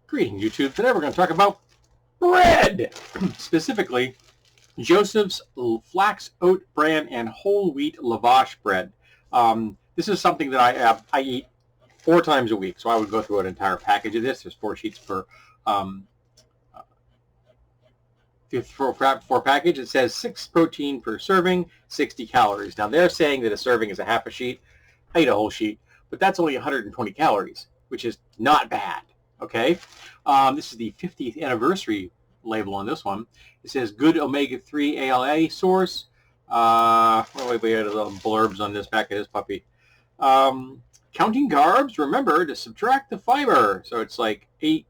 Greetings, YouTube. Today we're going to talk about bread, specifically Joseph's flax oat bran and whole wheat lavash bread. This is something that I eat 4 times a week, so I would go through an entire package of this. There's 4 sheets per for package. It says 6 protein per serving, 60 calories. Now they're saying that a serving is a half a sheet. I eat a whole sheet, but that's only 120 calories, which is not bad. Okay, this is the 50th anniversary label on this one. It says good omega-3 ALA source. Wait, we had a little blurbs on this back of this puppy. Counting carbs, remember to subtract the fiber. So it's like 8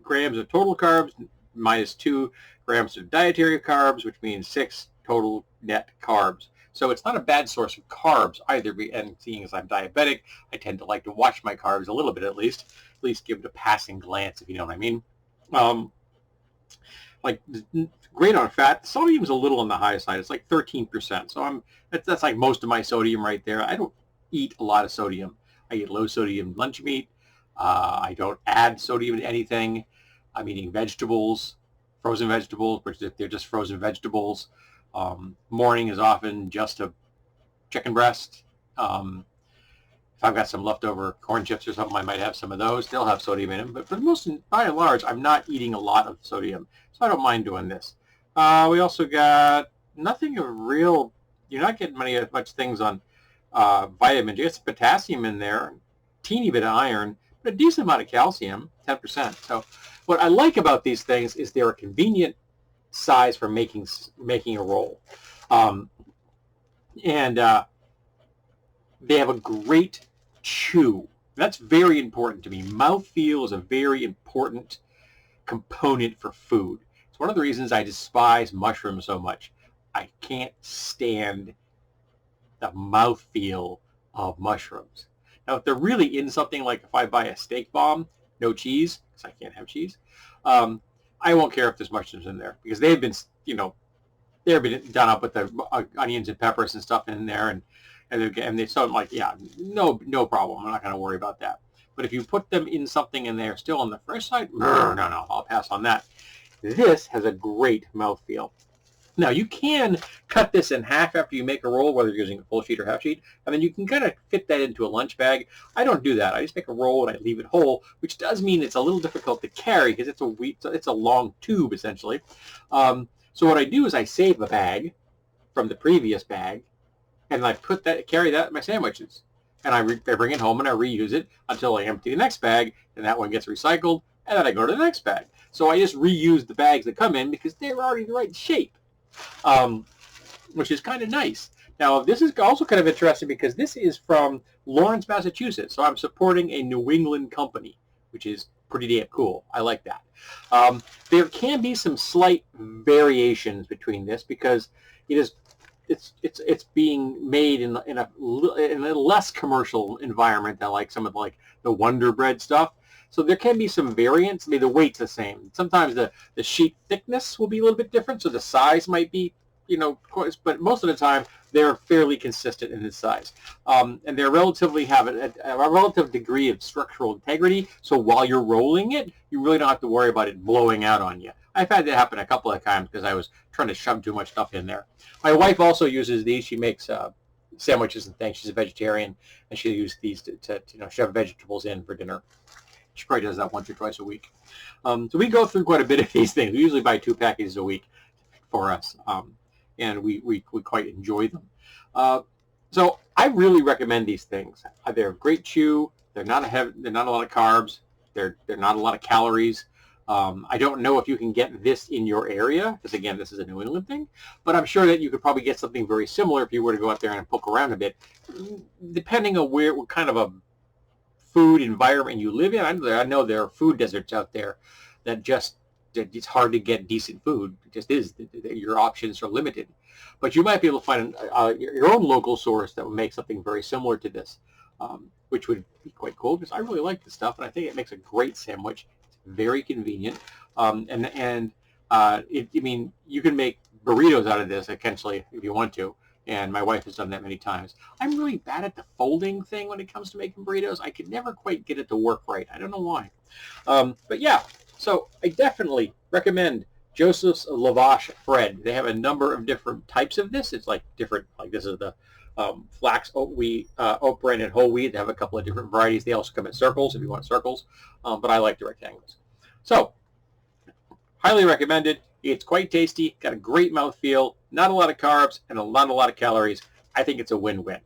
grams of total carbs minus 2 grams of dietary carbs, which means 6 total net carbs. So it's not a bad source of carbs either. And seeing as I'm diabetic, I tend to like to watch my carbs a little bit at least give it a passing glance, if you know what I mean. Like great on fat. The sodium's a little on the high side. It's like 13%. So that's like most of my sodium right there. I don't eat a lot of sodium. I eat low sodium lunch meat. I don't add sodium to anything. I'm eating vegetables, frozen vegetables, which they're just frozen vegetables. Morning is often just a chicken breast. If I've got some leftover corn chips or something, I might have some of those. They'll have sodium in them. But for the most, by and large, I'm not eating a lot of sodium. So I don't mind doing this. We also got nothing of real, you're not getting much things on vitamins. You get some potassium in there, teeny bit of iron, but a decent amount of calcium, 10%. So what I like about these things is they're a convenient size for making a roll. They have a great chew. That's very important to me. Mouthfeel is a very important component for food. It's one of the reasons I despise mushrooms so much. I can't stand the mouthfeel of mushrooms. Now, if they're really in something, like if I buy a steak bomb, no cheese, because I can't have cheese, I won't care if there's mushrooms in there, because they've been, they've been done up with the onions and peppers and stuff in there, and they so I'm like, yeah, no problem. I'm not going to worry about that. But if you put them in something and they're still on the fresh side, no, I'll pass on that. This has a great mouthfeel. Now, you can cut this in half after you make a roll, whether you're using a full sheet or half sheet, and then you can kind of fit that into a lunch bag. I don't do that. I just make a roll and I leave it whole, which does mean it's a little difficult to carry because it's a long tube, essentially. So what I do is I save a bag from the previous bag, and I carry that in my sandwiches. And I bring it home and I reuse it until I empty the next bag, and that one gets recycled, and then I go to the next bag. So I just reuse the bags that come in because they're already the right shape, which is kind of nice. Now, this is also kind of interesting because this is from Lawrence, Massachusetts. So I'm supporting a New England company, which is pretty damn cool. I like that. There can be some slight variations between this because it's being made in a less commercial environment than like some of the Wonder Bread stuff. So there can be some variance. I mean, the weight's the same. Sometimes the sheet thickness will be a little bit different, so the size might be, but most of the time they're fairly consistent in this size. And they relatively have a relative degree of structural integrity, so while you're rolling it, you really don't have to worry about it blowing out on you. I've had that happen a couple of times because I was trying to shove too much stuff in there. My wife also uses these. She makes sandwiches and things. She's a vegetarian, and she uses these to shove vegetables in for dinner. She probably does that once or twice a week. So we go through quite a bit of these things. We usually buy 2 packages a week for us, and we quite enjoy them. So I really recommend these things. They're a great chew. They're not a lot of carbs. They're not a lot of calories. I don't know if you can get this in your area, because again, this is a New England thing, but I'm sure that you could probably get something very similar if you were to go out there and poke around a bit, depending on what kind of a food environment you live in. I know there are food deserts out there that it's hard to get decent food. It just is. Your options are limited. But you might be able to find your own local source that would make something very similar to this, which would be quite cool because I really like this stuff, and I think it makes a great sandwich. It's very convenient. I mean, you can make burritos out of this, essentially, if you want to. and my wife has done that many times. I'm really bad at the folding thing when it comes to making burritos. I can never quite get it to work right. I don't know why. But yeah, so I definitely recommend Joseph's Lavash bread. They have a number of different types of this. It's like different, like this is the flax oat wheat, oat bran and whole wheat. They have a couple of different varieties. They also come in circles if you want circles, but I like the rectangles. So highly recommended. It's quite tasty, got a great mouthfeel, not a lot of carbs, and not a lot of calories. I think it's a win-win.